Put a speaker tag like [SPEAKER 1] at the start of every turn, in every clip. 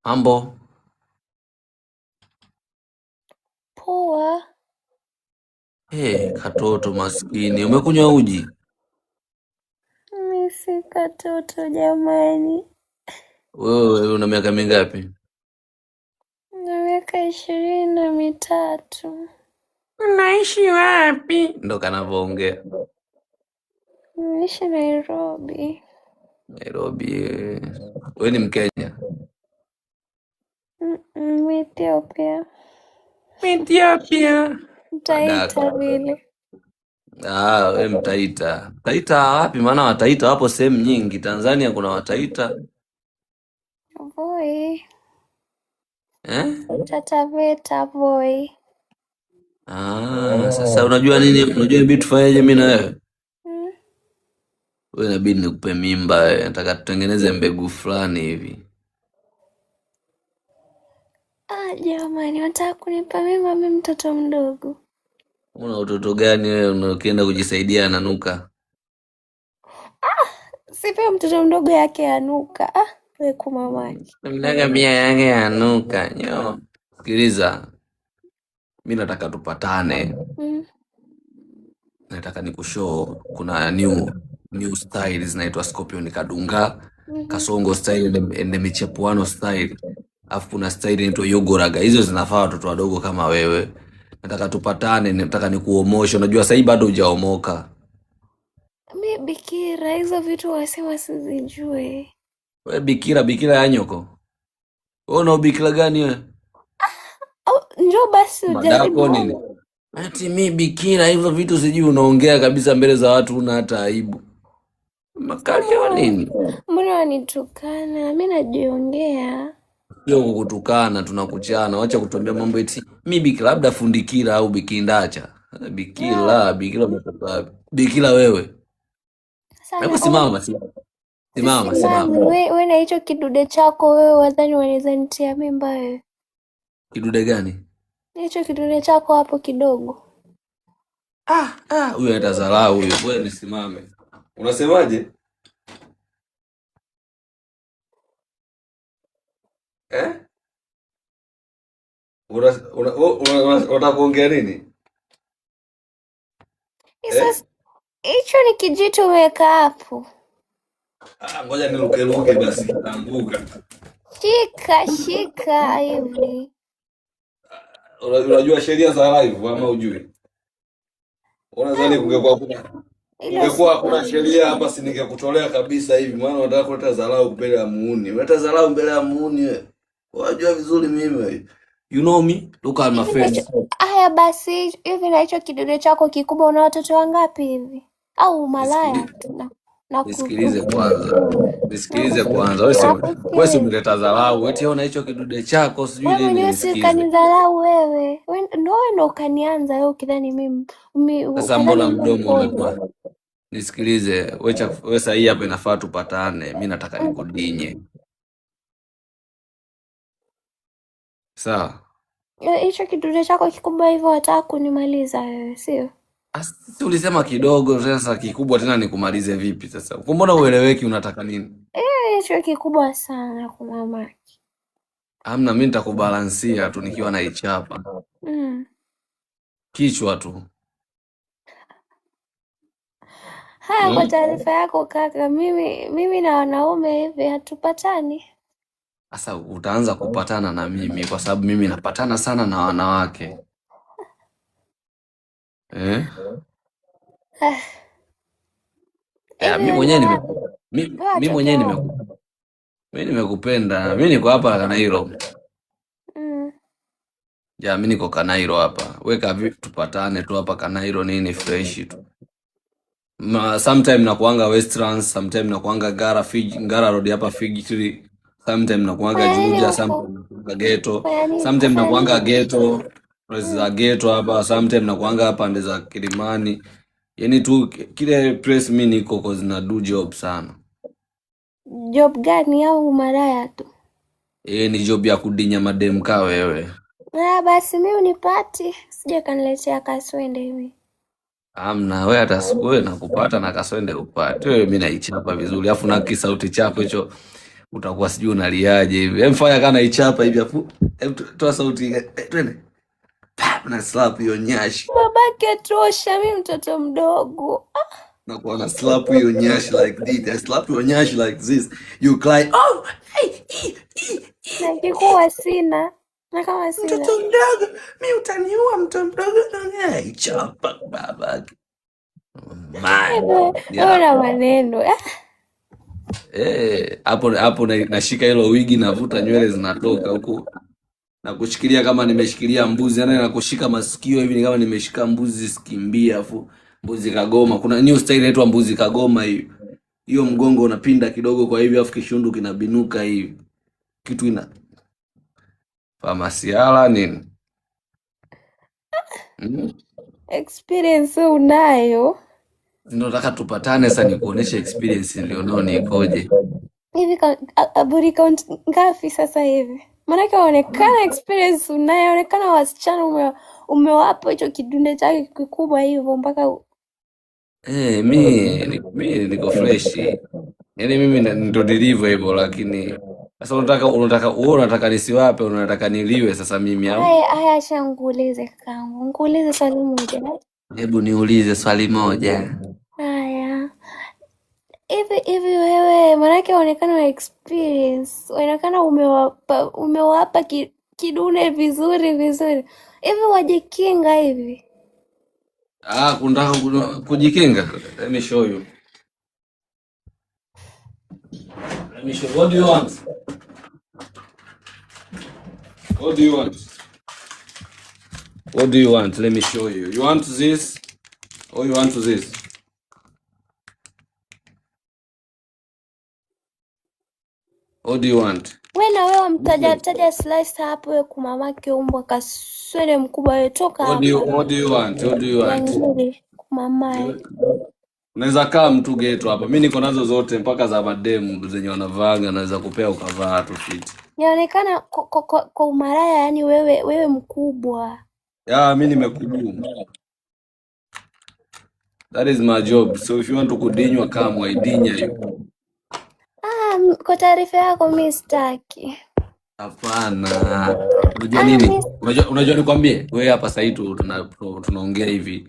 [SPEAKER 1] Mambo?
[SPEAKER 2] Poa.
[SPEAKER 1] Katoto maskini. Umekunywa uji?
[SPEAKER 2] Mi si katoto jamani,
[SPEAKER 1] Wewe una miaka mingapi?
[SPEAKER 2] na miaka 23.
[SPEAKER 1] Unaishi wapi? Ndo kanavyoongea.
[SPEAKER 2] Naishi Nairobi.
[SPEAKER 1] Nairobi. Wewe ni Mkenya?
[SPEAKER 2] Mi Ethiopia.
[SPEAKER 1] Ethiopia.
[SPEAKER 2] Mtaita vile.
[SPEAKER 1] We Mtaita. Mtaita wapi? Maana Wataita wapo sehemu nyingi. Tanzania kuna Wataita.
[SPEAKER 2] Voi.
[SPEAKER 1] Eh?
[SPEAKER 2] Tataveta Voi.
[SPEAKER 1] Sasa unajua nini? Unajua inabidi tufanyeje mimi na wewe? Wewe inabidi nikupe mimba wewe. Nataka tutengeneze mbegu fulani hivi.
[SPEAKER 2] Jamani, wataka kunipa mimba mi mtoto mdogo?
[SPEAKER 1] Una utoto gani wewe ukienda kujisaidia ananuka?
[SPEAKER 2] Sipia mtoto mdogo yake anuka. We kumamaki.
[SPEAKER 1] Mnaga mia yake anuka. Nyo. Sikiliza. Mimi nataka tupatane. Nataka nikushow kuna new style zinaitwa Scorpion Kadunga, Kasongo style and Michepuano style. Alafu kuna style inaitwa Yogoraga. Hizo zinafaa watoto wadogo kama wewe. Nataka tupatane, nataka nikuomoshe. Unajua sasa bado hujaomoka.
[SPEAKER 2] Mi bikira, hizo vitu wasema sizijue.
[SPEAKER 1] Wewe bikira ya nyoko. Wewe una ubikira gani wewe?
[SPEAKER 2] Njoo basi ujaribu
[SPEAKER 1] nini? Ati mi bikira hivyo vitu sijui unaongea kabisa mbele za watu una hata aibu. Makali ya nini?
[SPEAKER 2] Mbona wanitukana? Mi najiongea.
[SPEAKER 1] Sio kukutukana, tunakuchana. Wacha kutuambia mambo eti mi bikira, labda fundikira au bikindacha. Bikira umetoka wapi? Bikira wewe. Hebu simama.
[SPEAKER 2] Wewe na hicho kidude chako wewe wadhani wanaweza nitia mimba wewe?
[SPEAKER 1] Kidude gani?
[SPEAKER 2] Hicho kidude chako hapo kidogo.
[SPEAKER 1] Huyo atazarau huyo. Wewe nisimame. Unasemaje? Unataka kuongea nini?
[SPEAKER 2] Hicho ni kijiti umeweka hapo.
[SPEAKER 1] Ngoja niruke basi, naanguka.
[SPEAKER 2] Shika hivi.
[SPEAKER 1] Unajua sheria za live ama ujui? Unadhani kungekuwa kuna sheria hapa si ningekutolea kabisa hivi, maana unataka kuleta dharau mbele ya muuni. Unaleta dharau mbele ya muuni wewe. Unajua vizuri mimi. You know me? Look at my face.
[SPEAKER 2] Haya basi, hivi na hicho kidude chako kikubwa una watoto wangapi hivi? Au malaya?
[SPEAKER 1] Nisikilize kwanza. Wewe si umeleta dharau. Eti una hicho kidude chako sijui nini.
[SPEAKER 2] Wewe si kanidharau wewe. Ndo ukanianza wewe ukidhani mimi.
[SPEAKER 1] Sasa mbona mdomo umekuwa? Nisikilize, wewe sasa hii hapa inafaa tupatane. Mimi nataka nikudinye. Sawa?
[SPEAKER 2] Hicho kidude chako kikubwa hivyo wataka kunimaliza wewe, sio?
[SPEAKER 1] Sisi ulisema kidogo, sasa kikubwa tena nikumalize vipi sasa? Mbona ueleweki unataka nini?
[SPEAKER 2] Hicho kikubwa sana kwa mamaki.
[SPEAKER 1] Hamna, mimi nitakubalansia tu nikiwa na ichapa. Kichwa tu.
[SPEAKER 2] Haya, kwa taarifa yako kaka, mimi na wanaume hivi hatupatani.
[SPEAKER 1] Sasa utaanza kupatana na mimi kwa sababu mimi napatana sana na wanawake. Mimi mwenyewe nimekupenda. Mimi niko hapa Kanairo. Mimi niko Kanairo hapa. Weka vipi tupatane tu hapa Kanairo nini fresh tu. Sometime nakuanga Westlands, sometime nakuanga Ngara Road hapa Fig, sometime nakuanga Juja, sometime nakuanga Ghetto, sometime nakuanga Ghetto, za Ghetto hapa, sometime nakuanga pande za Kilimani. Yaani tu kile place mimi niko cause na do job sana.
[SPEAKER 2] Job gani au maraya tu?
[SPEAKER 1] Ni job ya kudinya madem ka wewe.
[SPEAKER 2] Basi mimi unipati, sije kaniletea kaswende hivi.
[SPEAKER 1] Amna, wewe hata wewe nakupata na kaswende upate. Wewe mimi naichapa vizuri. Alafu na kisauti chako hicho utakuwa sijui unaliaje hivi. Hem, fanya kana ichapa hivi afu toa sauti twende. Na slap hiyo nyashi.
[SPEAKER 2] Babake tosha, mimi mtoto mdogo.
[SPEAKER 1] Na kuona slap hiyo nyashi like this. I slap your nyashi like this. You cry, oh, hey,
[SPEAKER 2] na kikuwa sina. Na kama sina.
[SPEAKER 1] Mtoto mdogo, mimi utaniua mtoto mdogo. Ichapa babake.
[SPEAKER 2] Ona maneno.
[SPEAKER 1] Hapo nashika hilo wigi, navuta nywele zinatoka huko. Na kushikilia kama nimeshikilia mbuzi, yani nakushika masikio hivi kama nimeshika mbuzi sikimbia, afu mbuzi kagoma. Kuna new style inaitwa mbuzi kagoma hiyo. Hiyo mgongo unapinda kidogo kwa hivi afu kishundu kinabinuka hivi. Kitu ina famasiala nini?
[SPEAKER 2] Experience unayo?
[SPEAKER 1] Ndio nataka tupatane sasa nikuoneshe experience nilionao nikoje.
[SPEAKER 2] Hivi body count ngapi sasa hivi? Maanake waonekana experience unayoonekana wasichana umewapa hicho kidunde chake kikubwa hivyo mpaka
[SPEAKER 1] mimi niko fresh. Yaani mimi ndo nilivyo hivyo, lakini sasa unataka nisiwape, unataka niliwe sasa mimi au?
[SPEAKER 2] Haya shanguulize kangu. Nguulize swali moja.
[SPEAKER 1] Hebu niulize swali moja.
[SPEAKER 2] Haya. Hivi wewe maanake waonekana experience, waonekana umewapa kidune vizuri. Hivi wajikinga hivi?
[SPEAKER 1] Kunataka kujikinga? Let me show you. What do you want? What do you want? Let me show you. You want this or you want this? What do you want?
[SPEAKER 2] Wewe mtaja slice hapo wewe kumamake umbwa kaswele mkubwa wewe toka hapo.
[SPEAKER 1] What do you want?
[SPEAKER 2] Kumamae.
[SPEAKER 1] Unaweza kaa mtu geto hapa. Mimi niko nazo zote mpaka za mademu zenye wanavaaga, naweza kupea ukavaa tu fit.
[SPEAKER 2] Yaonekana kwa umaraya, yani wewe mkubwa.
[SPEAKER 1] Mimi nimekudumu. That is my job. So if you want to kudinywa kama idinya hiyo.
[SPEAKER 2] Kwa taarifa yako mimi sitaki.
[SPEAKER 1] Hapana. Unajua nini? Unajua nikwambie? Wewe hapa sasa hivi tunaongea hivi.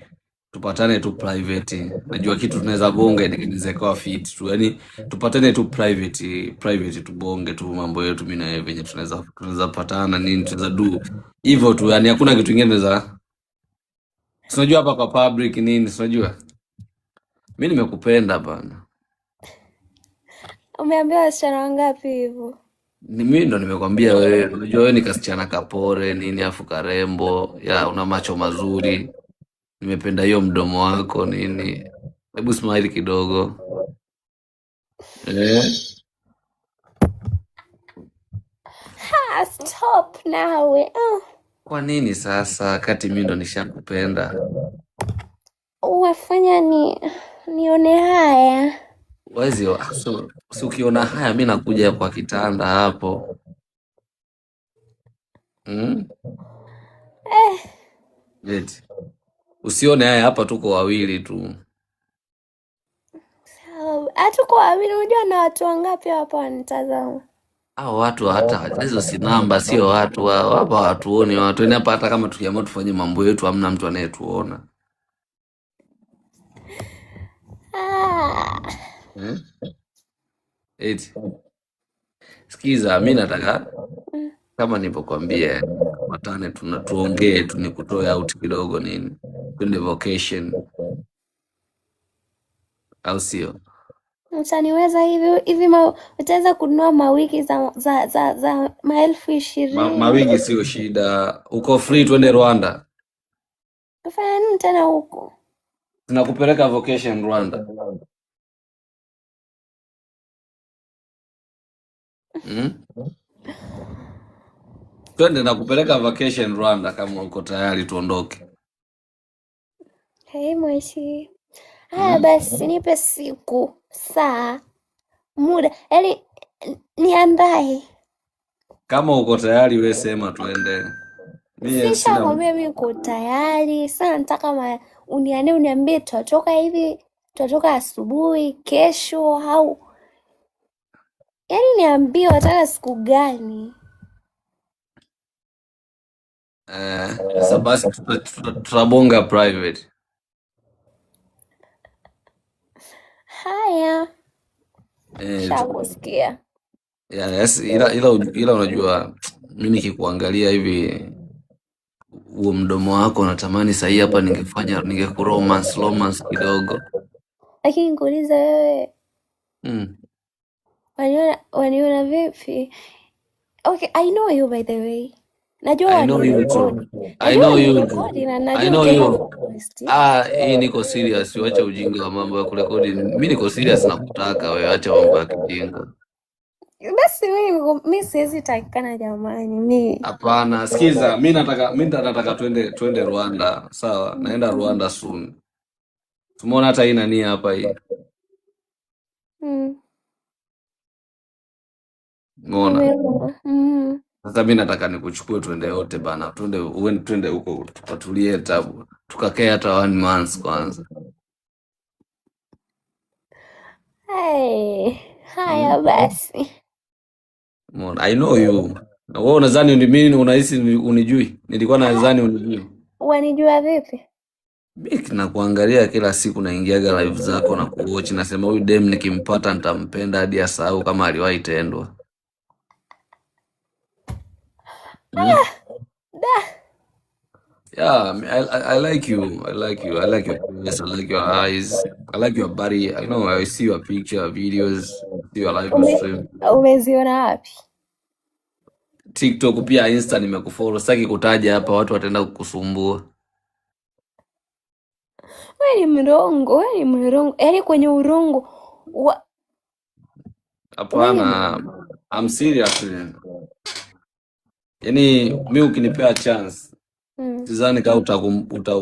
[SPEAKER 1] Tupatane tu private. Najua kitu tunaweza bonga nikiweza kwa fit tu. Yaani tupatane tu private tubonge tu mambo yetu mimi na wewe venye tunaweza patana nini tunaweza do. Hivyo tu, yani hakuna kitu kingine tunaweza. Unajua hapa kwa public nini, unajua? Mimi nimekupenda bana.
[SPEAKER 2] Umeambiwa wasichana wangapi hivyo?
[SPEAKER 1] Mimi ndo nimekwambia wewe. Unajua wewe ni kasichana kapore nini afu karembo. Una macho mazuri. Nimependa hiyo mdomo wako nini. Hebu smile kidogo.
[SPEAKER 2] Stop now.
[SPEAKER 1] Kwa nini sasa kati mimi ndo nishakupenda?
[SPEAKER 2] Wafanya nione haya.
[SPEAKER 1] Wezi so ukiona haya mimi nakuja kwa kitanda hapo. Eti. Usione haya hapa tuko wawili tu.
[SPEAKER 2] Hatuko wawili, unajua na watu wangapi hapa wanitazama?
[SPEAKER 1] Hao watu hata hizo si namba, sio watu hapa, watuoni watu. Ni hapa hata kama tukiamua tufanye mambo yetu hamna mtu anayetuona. Eti. Sikiza, mimi nataka kama nilipokuambia matane tuongee tu nikutoe out kidogo nini. Twende vacation. Au sio?
[SPEAKER 2] Utaniweza hivi utaweza kununua mawiki za 20,000.
[SPEAKER 1] Mawiki sio shida. Uko free twende Rwanda.
[SPEAKER 2] Tufanya nini tena huko?
[SPEAKER 1] Tunakupeleka vacation Rwanda. Twende nakupeleka vacation Rwanda kama uko tayari tuondoke.
[SPEAKER 2] Mweshi. Basi nipe siku, saa, muda. Yaani niandae. Kama
[SPEAKER 1] uko tayari wewe sema tuende.
[SPEAKER 2] Sishakwambia mimi niko tayari. Sasa nataka uniambie tutatoka hivi, tutatoka asubuhi, kesho au yaani niambie wataka siku gani?
[SPEAKER 1] Sasa basi tutabonga private.
[SPEAKER 2] Haya,
[SPEAKER 1] Eh,
[SPEAKER 2] shakusikia.
[SPEAKER 1] yes, ila unajua mimi nikikuangalia hivi huo mdomo wako natamani sahii hapa romance kidogo.
[SPEAKER 2] Lakini nikuuliza wewe, waniona vipi? Okay, I know you by the way. Najua
[SPEAKER 1] I know you too. I know you too. I know you. Hii niko serious, wacha ujinga wa mambo ya kurekodi. Mimi niko serious na kutaka wewe, acha mambo ya kijinga.
[SPEAKER 2] Basi mimi siwezi takikana jamani, mimi.
[SPEAKER 1] Hapana, sikiza, mimi nataka twende Rwanda, sawa? Naenda Rwanda soon. Tumeona hata hii nani hapa hii. Umeona? Sasa mimi nataka nikuchukue twende yote bana. Twende huko tukatulie tabu. Tukakae hata 1 month kwanza.
[SPEAKER 2] Hey, haya basi.
[SPEAKER 1] I know you. Na wewe unadhani mimi unahisi unijui? Nilikuwa nadhani unijui.
[SPEAKER 2] Wanijua vipi?
[SPEAKER 1] Mimi nakuangalia kila siku, naingiaga live zako na kuwatch, nasema huyu dem nikimpata nitampenda hadi asahau kama aliwahi tendwa. Yeah, I like you. I like you. I like your face. I like your eyes. I like your body. I know. I see your picture, videos, see your live stream.
[SPEAKER 2] Umeziona wapi?
[SPEAKER 1] TikTok pia, Insta nimekufollow. Sitaki kutaja hapa, watu wataenda kukusumbua.
[SPEAKER 2] Wewe ni mrongo. Yaani kwenye urongo
[SPEAKER 1] hapana. I'm serious. Yaani mimi ukinipea chance sidhani kama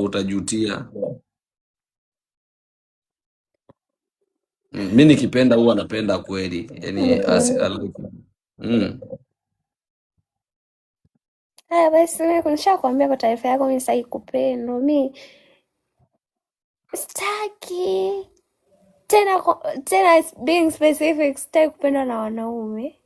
[SPEAKER 1] utajutia. Mimi nikipenda huwa napenda kweli. Yaani
[SPEAKER 2] haya basi, wewe nishakwambia kwa taarifa yako, mimi sitaki kupenda. Mimi sitaki tena being specific, sitaki kupenda na wanaume.